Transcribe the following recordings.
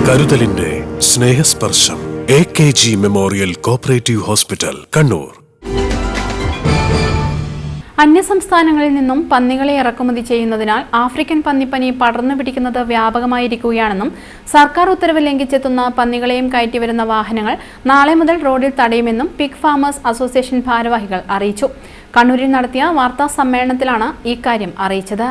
കരുതലിന്റെ സ്നേഹസ്പർശം AKG memorial cooperative hospital, Kannur. അന്യസംസ്ഥാനങ്ങളിൽ നിന്നും പന്നികളെ ഇറക്കുമതി ചെയ്യുന്നതിനാൽ ആഫ്രിക്കൻ പന്നിപ്പനി പടർന്നു പിടിക്കുന്നത് വ്യാപകമായിരിക്കുകയാണെന്നും സർക്കാർ ഉത്തരവ് ലംഘിച്ചെത്തുന്ന പന്നികളെയും കയറ്റിവരുന്ന വാഹനങ്ങൾ നാളെ മുതൽ റോഡിൽ തടയുമെന്നും പിഗ് ഫാമേഴ്സ് അസോസിയേഷൻ ഭാരവാഹികൾ അറിയിച്ചു. കണ്ണൂരിൽ നടത്തിയ വാർത്താ സമ്മേളനത്തിലാണ് ഇക്കാര്യം അറിയിച്ചത്.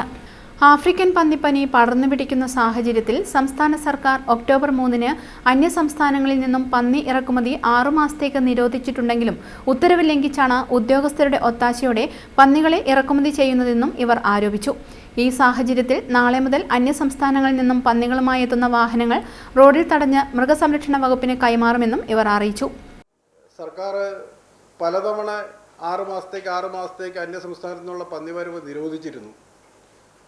ആഫ്രിക്കൻ പന്നിപ്പനി പടർന്നു പിടിക്കുന്ന സാഹചര്യത്തിൽ സംസ്ഥാന സർക്കാർ ഒക്ടോബർ 3-ന് അന്യസംസ്ഥാനങ്ങളിൽ നിന്നും പന്നി ഇറക്കുമതി 6 മാസത്തേക്ക് നിരോധിച്ചിട്ടുണ്ടെങ്കിലും ഉത്തരവ് ലംഘിച്ചാണ് ഉദ്യോഗസ്ഥരുടെ ഒത്താശയോടെ പന്നികളെ ഇറക്കുമതി ചെയ്യുന്നതെന്നും ഇവർ ആരോപിച്ചു. ഈ സാഹചര്യത്തിൽ നാളെ മുതൽ അന്യസംസ്ഥാനങ്ങളിൽ നിന്നും പന്നികളുമായി എത്തുന്ന വാഹനങ്ങൾ റോഡിൽ തടഞ്ഞ് മൃഗസംരക്ഷണ വകുപ്പിന് കൈമാറുമെന്നും ഇവർ അറിയിച്ചു. സർക്കാർ പലതവണ 6 മാസത്തേക്ക് അന്യസംസ്ഥാനത്തു നിന്നുള്ള പന്നിവരവ് നിരോധിച്ചിരുന്നു.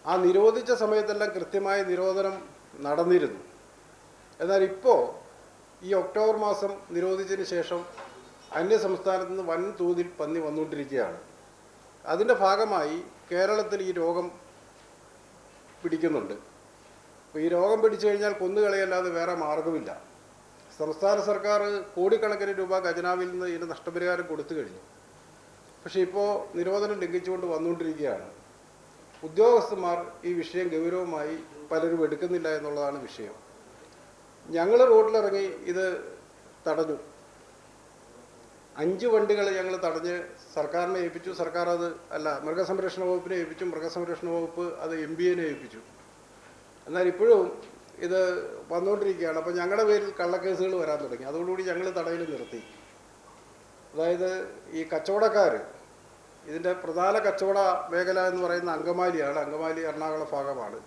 ആ നിരോധിച്ച സമയത്തെല്ലാം കൃത്യമായ നിരോധനം നടന്നിരുന്നു. എന്നാൽ ഇപ്പോൾ ഈ ഒക്ടോബർ മാസം നിരോധിച്ചതിന് ശേഷം അന്യസംസ്ഥാനത്ത് നിന്ന് വൻതോതിൽ പന്നി വന്നുകൊണ്ടിരിക്കുകയാണ്. അതിൻ്റെ ഭാഗമായി കേരളത്തിൽ ഈ രോഗം പിടിക്കുന്നുണ്ട്. അപ്പോൾ ഈ രോഗം പിടിച്ചു കഴിഞ്ഞാൽ കൊന്നുകളയല്ലാതെ വേറെ മാർഗമില്ല. സംസ്ഥാന സർക്കാർ കോടിക്കണക്കിന് രൂപ ഖജനാവിൽ നിന്ന് ഇതിന് നഷ്ടപരിഹാരം കൊടുത്തു കഴിഞ്ഞു. പക്ഷേ ഇപ്പോൾ നിരോധനം ലംഘിച്ചുകൊണ്ട് വന്നുകൊണ്ടിരിക്കുകയാണ്. ഉദ്യോഗസ്ഥന്മാർ ഈ വിഷയം ഗൗരവമായി പലരും എടുക്കുന്നില്ല എന്നുള്ളതാണ് വിഷയം. ഞങ്ങൾ റോഡിലിറങ്ങി ഇത് തടഞ്ഞു. 5 വണ്ടികൾ ഞങ്ങൾ തടഞ്ഞ് സർക്കാരിനെ ഏൽപ്പിച്ചു. സർക്കാർ മൃഗസംരക്ഷണ വകുപ്പിനെ ഏൽപ്പിച്ചു. മൃഗസംരക്ഷണ വകുപ്പ് അത് MBAനെ ഏൽപ്പിച്ചു. എന്നാൽ ഇപ്പോഴും ഇത് വന്നുകൊണ്ടിരിക്കുകയാണ്. അപ്പോൾ ഞങ്ങളുടെ പേരിൽ കള്ളക്കേസുകൾ വരാൻ തുടങ്ങി. അതോടുകൂടി ഞങ്ങൾ തടയൽ നിർത്തി. അതായത് ഈ കച്ചവടക്കാർ, ഇതിൻ്റെ പ്രധാന കച്ചവട മേഖല എന്ന് പറയുന്ന അങ്കമാലിയാണ്. അങ്കമാലി എറണാകുളം ഭാഗമാണ്.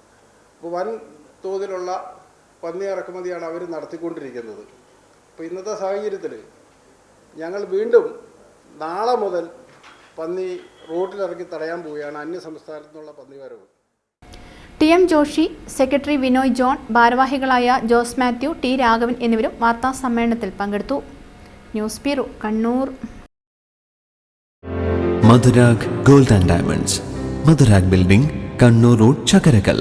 അപ്പോൾ വൻ തോതിലുള്ള പന്നി ഇറക്കുമതിയാണ് അവർ നടത്തിക്കൊണ്ടിരിക്കുന്നത്. അപ്പോൾ ഇന്നത്തെ സാഹചര്യത്തിൽ ഞങ്ങൾ വീണ്ടും നാളെ മുതൽ പന്നി റോഡിലിറക്കി തടയാൻ പോവുകയാണ്, അന്യസംസ്ഥാനത്തു നിന്നുള്ള പന്നി വരവ്. TM Joshi, secretary Vinoy John, ഭാരവാഹികളായ ജോസ് മാത്യു, T രാഘവൻ എന്നിവരും വാർത്താ സമ്മേളനത്തിൽ പങ്കെടുത്തു. News bureau, Kannur. Madhurag gold and diamonds, Madhurag building, Kannur road, Chakkarakal.